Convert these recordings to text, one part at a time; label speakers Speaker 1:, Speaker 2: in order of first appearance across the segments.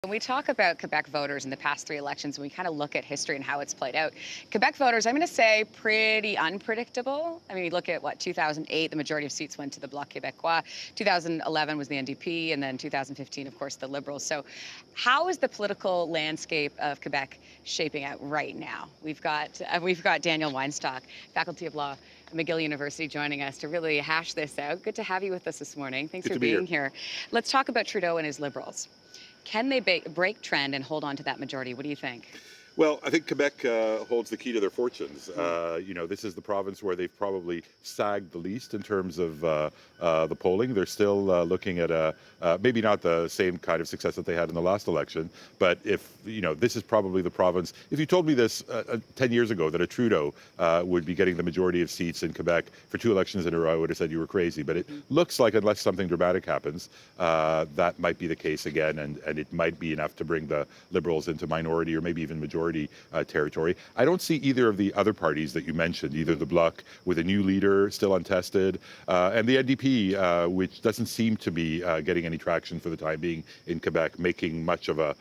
Speaker 1: When we talk about Quebec voters in the past 3 elections, and we kind of look at history and how it's played out, Quebec voters, I'm going to say, pretty unpredictable. I mean, you look at, 2008, the majority of seats went to the Bloc Québécois. 2011 was the NDP, and then 2015, of course, the Liberals. So how is the political landscape of Quebec shaping out right now? We've got Daniel Weinstock, Faculty of Law at McGill University, joining us to really hash this out. Good to have you with us this morning. Thanks for being here. Let's talk about Trudeau and his Liberals. Can they break trend and hold on to that majority? What do you think?
Speaker 2: Well, I think Quebec holds the key to their fortunes. This is the province where they've probably sagged the least in terms of the polling. They're still looking at maybe not the same kind of success that they had in the last election, but this is probably the province. If you told me this 10 years ago, that a Trudeau would be getting the majority of seats in Quebec for 2 elections in a row, I would have said you were crazy. But it looks like, unless something dramatic happens, that might be the case again, and it might be enough to bring the Liberals into minority or maybe even majority territory. I don't see either of the other parties that you mentioned, either the Bloc with a new leader still untested, and the NDP, which doesn't seem to be getting any traction for the time being in Quebec, making much of a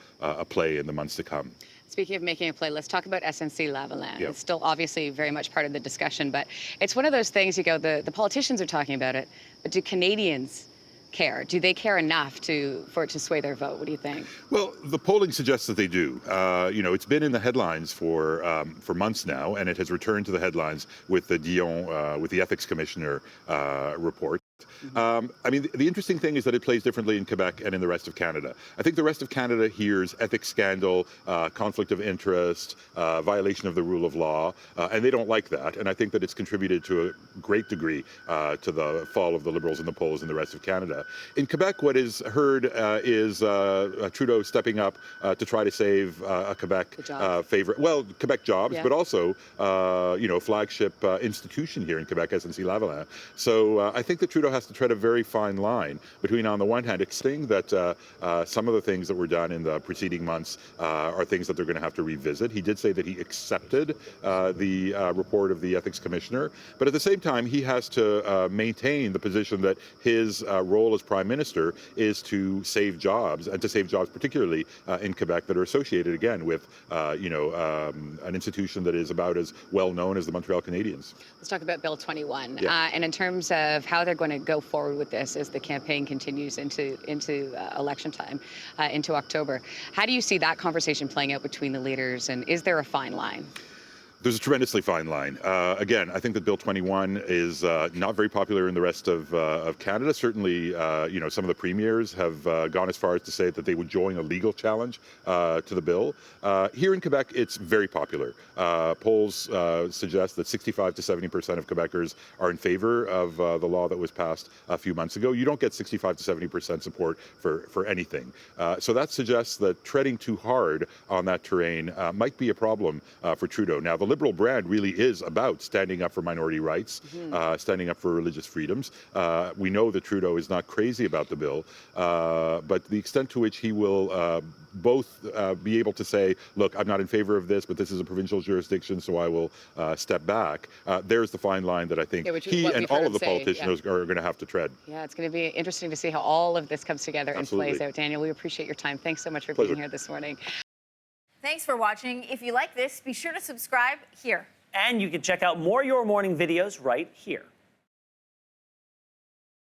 Speaker 2: play in the months to come.
Speaker 1: Speaking of making a play, let's talk about SNC-Lavalin.
Speaker 2: Yep.
Speaker 1: It's still obviously very much part of the discussion, but it's one of those things, the politicians are talking about it, but do Canadians care? Do they care enough for it to sway their vote? What do you think?
Speaker 2: Well, the polling suggests that they do. It's been in the headlines for months now, and it has returned to the headlines with the Dion, with the ethics commissioner report. The interesting thing is that it plays differently in Quebec and in the rest of Canada. I think the rest of Canada hears ethics scandal, conflict of interest, violation of the rule of law, and they don't like that. And I think that it's contributed to a great degree to the fall of the Liberals in the polls in the rest of Canada. In Quebec, what is heard is Trudeau stepping up to try to save a Quebec favorite, Quebec jobs, but also, flagship institution here in Quebec, SNC-Lavalin. So I think that Trudeau has to tread a very fine line between, on the one hand, accepting that some of the things that were done in the preceding months are things that they're going to have to revisit. He did say that he accepted the report of the ethics commissioner, but at the same time, he has to maintain the position that his role as prime minister is to save jobs, and to save jobs particularly in Quebec that are associated, again, with an institution that is about as well known as the Montreal Canadiens.
Speaker 1: Let's talk about Bill 21,
Speaker 2: Yeah.
Speaker 1: and in terms of how they're going to go forward with this as the campaign continues into election time, into October. How do you see that conversation playing out between the leaders, and is there a fine line?
Speaker 2: There's a tremendously fine line. Again, I think that Bill 21 is not very popular in the rest of Canada. Certainly, some of the premiers have gone as far as to say that they would join a legal challenge to the bill. Here in Quebec, it's very popular. Polls suggest that 65 to 70% of Quebecers are in favor of the law that was passed a few months ago. You don't get 65 to 70% support for anything. So that suggests that treading too hard on that terrain might be a problem for Trudeau. Now, the Liberal brand really is about standing up for minority rights, standing up for religious freedoms. We know that Trudeau is not crazy about the bill, but the extent to which he will both be able to say, look, I'm not in favor of this, but this is a provincial jurisdiction, so I will step back. There's the fine line that I think he and all of the politicians are going to have to tread.
Speaker 1: Yeah, it's going to be interesting to see how all of this comes together and plays out. Daniel, we appreciate your time. Thanks so much for being here this morning.
Speaker 3: Thanks for watching. If you like this, be sure to subscribe here.
Speaker 4: And you can check out more Your Morning videos right here.